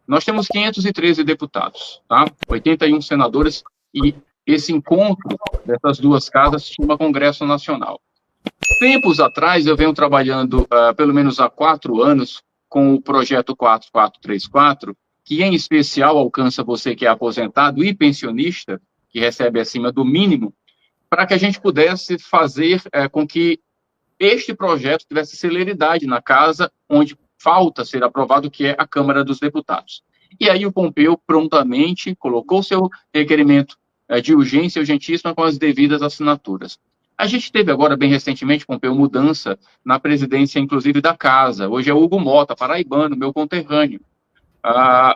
Nós temos 513 deputados, tá? 81 senadores, e esse encontro dessas duas casas se chama Congresso Nacional. Tempos atrás, eu venho trabalhando, pelo menos há 4 anos, com o projeto 4434, que em especial alcança você que é aposentado e pensionista, que recebe acima do mínimo, para que a gente pudesse fazer com que este projeto tivesse celeridade na casa, onde falta ser aprovado, que é a Câmara dos Deputados. E aí o Pompeu prontamente colocou seu requerimento de urgência urgentíssima com as devidas assinaturas. A gente teve agora, bem recentemente, Pompeu, mudança na presidência, inclusive, da casa. Hoje é o Hugo Mota, paraibano, meu conterrâneo.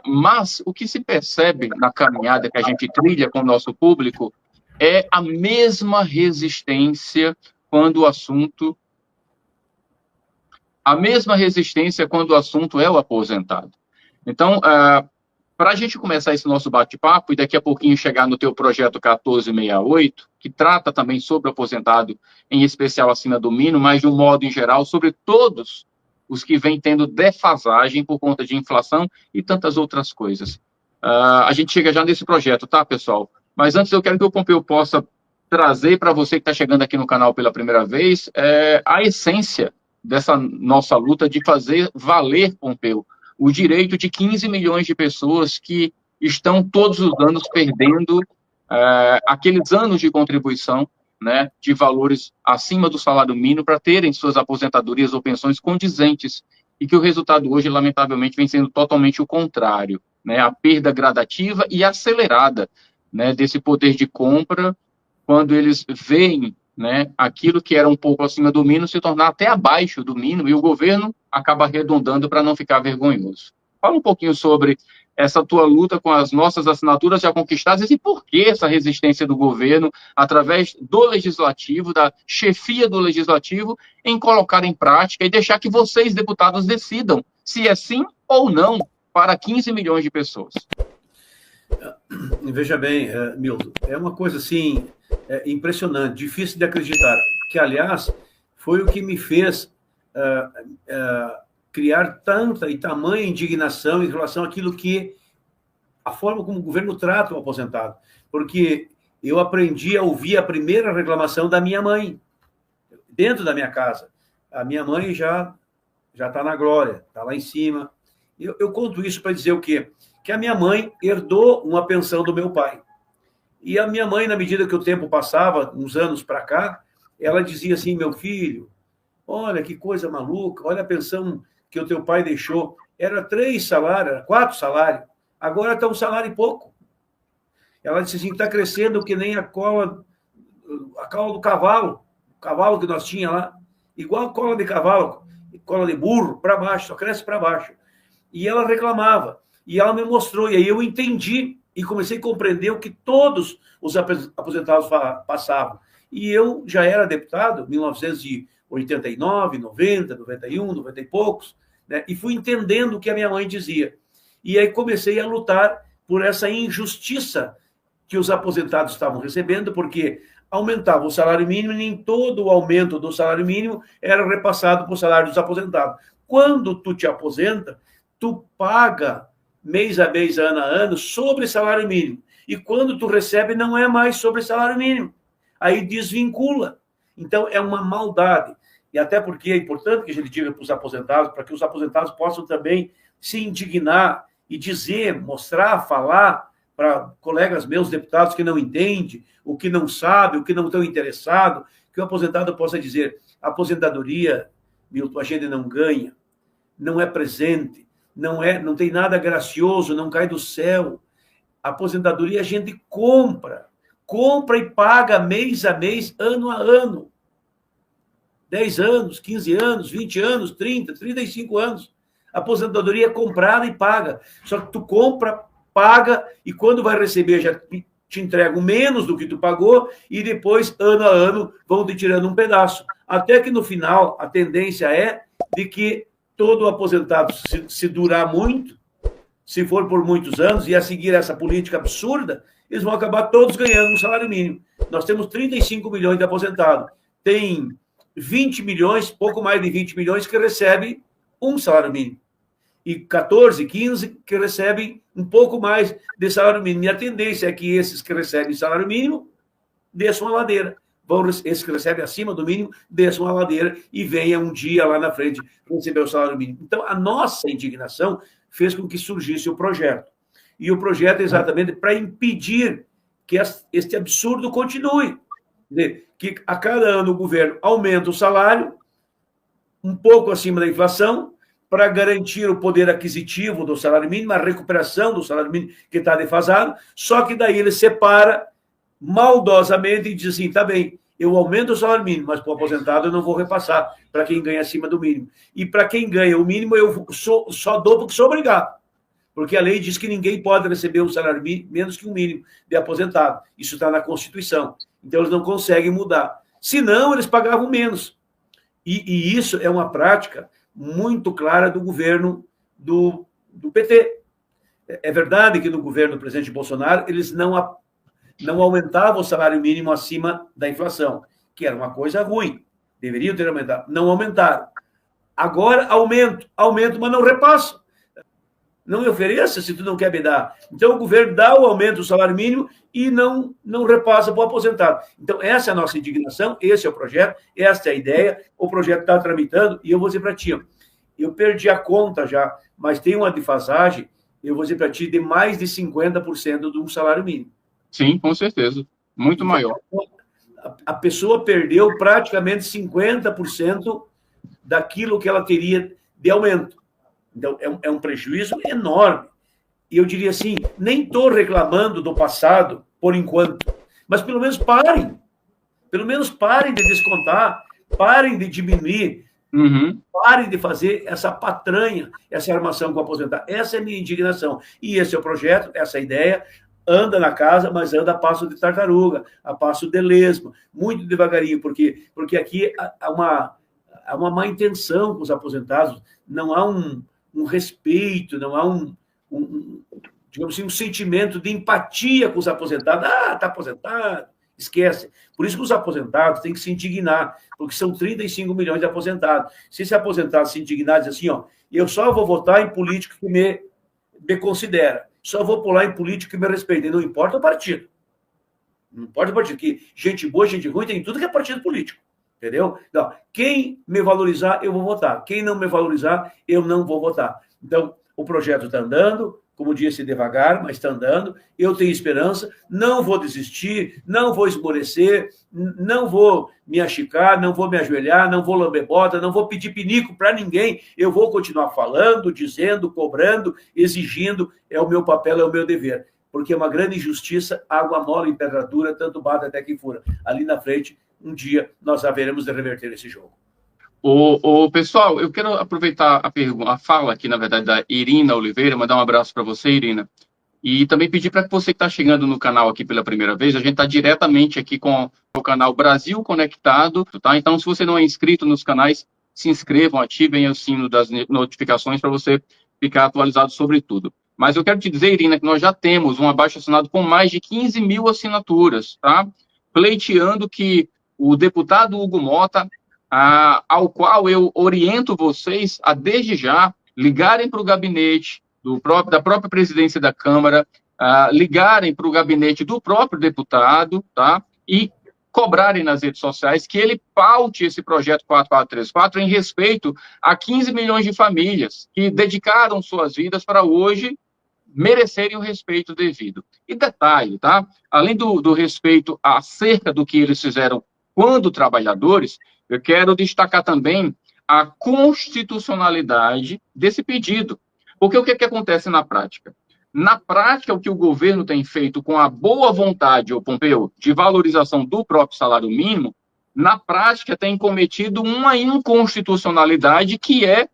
Mas o que se percebe na caminhada que a gente trilha com o nosso público é a mesma resistência quando o assunto é o aposentado. Então, para a gente começar esse nosso bate-papo e daqui a pouquinho chegar no teu projeto 1468, que trata também sobre o aposentado, em especial acima do mínimo, mas de um modo em geral, sobre todos os que vêm tendo defasagem por conta de inflação e tantas outras coisas. A gente chega já nesse projeto, tá, pessoal? Mas antes eu quero que o Pompeu possa trazer para você que está chegando aqui no canal pela primeira vez a essência dessa nossa luta de fazer valer, Pompeu, o direito de 15 milhões de pessoas que estão todos os anos perdendo aqueles anos de contribuição, né, de valores acima do salário mínimo para terem suas aposentadorias ou pensões condizentes, e que o resultado hoje, lamentavelmente, vem sendo totalmente o contrário, né, a perda gradativa e acelerada, né, desse poder de compra, quando eles veem, né, aquilo que era um pouco acima do mínimo se tornar até abaixo do mínimo, e o governo acaba arredondando para não ficar vergonhoso. Fala um pouquinho sobre essa tua luta com as nossas assinaturas já conquistadas e por que essa resistência do governo, através do legislativo, da chefia do legislativo, em colocar em prática e deixar que vocês, deputados, decidam se é sim ou não para 15 milhões de pessoas. Veja bem, Milton, é uma coisa assim impressionante, difícil de acreditar, que, aliás, foi o que me fez criar tanta e tamanha indignação em relação àquilo que a forma como o governo trata o aposentado, porque eu aprendi a ouvir a primeira reclamação da minha mãe, dentro da minha casa. A minha mãe já está na glória, está lá em cima. Eu conto isso para dizer o quê? Que a minha mãe herdou uma pensão do meu pai. E a minha mãe, na medida que o tempo passava, uns anos para cá, ela dizia assim: meu filho, olha que coisa maluca, olha a pensão que o teu pai deixou. Era 3 salários, era 4 salários, agora está 1 salário e pouco. Ela disse assim: está crescendo que nem a cola do cavalo, o cavalo que nós tínhamos lá, igual a cola de cavalo, cola de burro, para baixo, só cresce para baixo. E ela reclamava, e ela me mostrou, e aí eu entendi, e comecei a compreender o que todos os aposentados passavam. E eu já era deputado, 1989, 90, 91, 90 e poucos, né? E fui entendendo o que a minha mãe dizia. E aí comecei a lutar por essa injustiça que os aposentados estavam recebendo, porque aumentava o salário mínimo e nem todo o aumento do salário mínimo era repassado para o salário dos aposentados. Quando tu te aposenta, tu paga mês a mês, ano a ano, sobre salário mínimo. E quando tu recebe, não é mais sobre salário mínimo. Aí desvincula. Então, é uma maldade. E até porque é importante que a gente diga para os aposentados, para que os aposentados possam também se indignar e dizer, mostrar, falar para colegas meus, deputados, que não entendem, o que não sabe, o que não estão interessados, que o aposentado possa dizer: aposentadoria, Milton, a gente não ganha, não é presente, não tem nada gracioso, não cai do céu. A aposentadoria a gente compra e paga mês a mês, ano a ano. 10 anos, 15 anos, 20 anos, 30, 35 anos. A aposentadoria é comprada e paga. Só que tu compra, paga, e quando vai receber já te entregam menos do que tu pagou, e depois, ano a ano, vão te tirando um pedaço. Até que no final, a tendência é de que todo aposentado, se durar muito, se for por muitos anos, e a seguir essa política absurda, eles vão acabar todos ganhando um salário mínimo. Nós temos 35 milhões de aposentados. Tem 20 milhões, pouco mais de 20 milhões, que recebem um salário mínimo. e 14, 15 que recebem um pouco mais de salário mínimo. E a tendência é que esses que recebem salário mínimo desçam a ladeira. Esses que recebem acima do mínimo desçam a ladeira e venham um dia lá na frente receber o salário mínimo. Então, a nossa indignação fez com que surgisse o projeto. E o projeto é exatamente para impedir que este absurdo continue. Que a cada ano o governo aumenta o salário um pouco acima da inflação para garantir o poder aquisitivo do salário mínimo, a recuperação do salário mínimo que está defasado, só que daí ele separa maldosamente e diz assim, tá bem, eu aumento o salário mínimo, mas para o aposentado eu não vou repassar para quem ganha acima do mínimo. E para quem ganha o mínimo, eu só dou porque sou obrigado. Porque a lei diz que ninguém pode receber um salário mínimo menos que um mínimo de aposentado. Isso está na Constituição. Então, eles não conseguem mudar. Senão, eles pagavam menos. E isso é uma prática muito clara do governo do PT. É verdade que no governo do presidente Bolsonaro, eles não aumentavam o salário mínimo acima da inflação, que era uma coisa ruim. Deveriam ter aumentado. Não aumentaram. Agora, aumento, mas não repasso. Não me ofereça se tu não quer me dar. Então, o governo dá o aumento do salário mínimo e não repassa para o aposentado. Então, essa é a nossa indignação, esse é o projeto, essa é a ideia, o projeto está tramitando, e eu vou dizer para ti, eu perdi a conta já, mas tem uma defasagem, eu vou dizer para ti, de mais de 50% de um salário mínimo. Sim, com certeza. Muito então, maior. A pessoa perdeu praticamente 50% daquilo que ela teria de aumento. Então, é um prejuízo enorme. E eu diria assim, nem estou reclamando do passado, por enquanto, mas pelo menos parem. Pelo menos parem de descontar, parem de diminuir, parem de fazer essa patranha, essa armação com o aposentado. Essa é a minha indignação. E esse é o projeto, essa é a ideia. Anda na casa, mas anda a passo de tartaruga, a passo de lesma, muito devagarinho, porque aqui há uma má intenção com os aposentados, não há um respeito, não há digamos assim, um sentimento de empatia com os aposentados. Ah, está aposentado, esquece. Por isso que os aposentados têm que se indignar, porque são 35 milhões de aposentados. Se esse aposentado se indignar, diz assim, eu só vou votar em político que me considera, só vou pular em político que me respeita, e não importa o partido. Não importa o partido, que gente boa, gente ruim, tem tudo que é partido político. Entendeu? Não, quem me valorizar, eu vou votar. Quem não me valorizar, eu não vou votar. Então, o projeto está andando, como disse, devagar, mas está andando. Eu tenho esperança, não vou desistir, não vou esmorecer, não vou me achicar, não vou me ajoelhar, não vou lamber bota, não vou pedir pinico para ninguém. Eu vou continuar falando, dizendo, cobrando, exigindo. É o meu papel, é o meu dever. Porque é uma grande injustiça, água mole em pedra dura, tanto bate até que fura. Ali na frente, um dia nós haveremos de reverter esse jogo. Pessoal, eu quero aproveitar a fala aqui, na verdade, da Irina Oliveira, mandar um abraço para você, Irina, e também pedir para que você que está chegando no canal aqui pela primeira vez, a gente está diretamente aqui com o canal Brasil Conectado, tá? Então, se você não é inscrito nos canais, se inscrevam, ativem o sino das notificações para você ficar atualizado sobre tudo. Mas eu quero te dizer, Irina, que nós já temos um abaixo-assinado com mais de 15 mil assinaturas, tá? Pleiteando que o deputado Hugo Mota, ao qual eu oriento vocês a, desde já, ligarem para o gabinete da própria presidência da Câmara, ligarem para o gabinete do próprio deputado, tá? E cobrarem nas redes sociais que ele paute esse projeto 4434 em respeito a 15 milhões de famílias que dedicaram suas vidas para hoje merecerem o respeito devido. E detalhe, tá? Além do respeito acerca do que eles fizeram quando trabalhadores, eu quero destacar também a constitucionalidade desse pedido. Porque o que acontece na prática? Na prática, o que o governo tem feito com a boa vontade, ô Pompeu, de valorização do próprio salário mínimo, na prática tem cometido uma inconstitucionalidade que é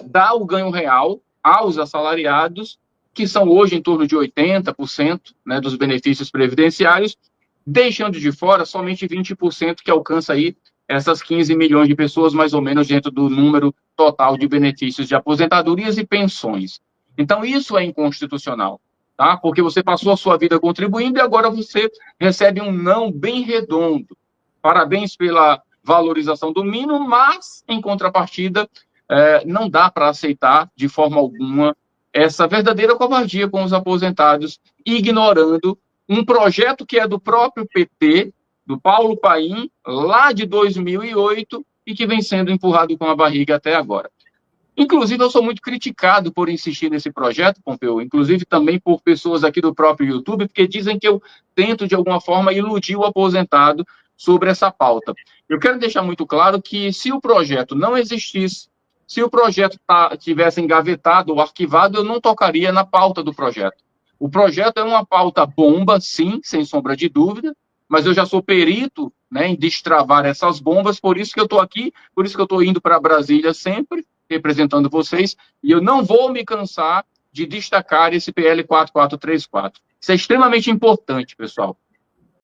dar o ganho real aos assalariados, que são hoje em torno de 80%, né, dos benefícios previdenciários, deixando de fora somente 20% que alcança aí essas 15 milhões de pessoas, mais ou menos, dentro do número total de benefícios de aposentadorias e pensões. Então, isso é inconstitucional, tá? Porque você passou a sua vida contribuindo e agora você recebe um não bem redondo. Parabéns pela valorização do mínimo, mas, em contrapartida, não dá para aceitar de forma alguma essa verdadeira covardia com os aposentados, ignorando um projeto que é do próprio PT, do Paulo Paim, lá de 2008, e que vem sendo empurrado com a barriga até agora. Inclusive, eu sou muito criticado por insistir nesse projeto, Pompeu, inclusive também por pessoas aqui do próprio YouTube, porque dizem que eu tento, de alguma forma, iludir o aposentado sobre essa pauta. Eu quero deixar muito claro que, se o projeto não existisse, se o projeto tivesse engavetado ou arquivado, eu não tocaria na pauta do projeto. O projeto é uma pauta bomba, sim, sem sombra de dúvida, mas eu já sou perito, né, em destravar essas bombas, por isso que eu estou aqui, por isso que eu estou indo para Brasília sempre, representando vocês, e eu não vou me cansar de destacar esse PL 4434. Isso é extremamente importante, pessoal.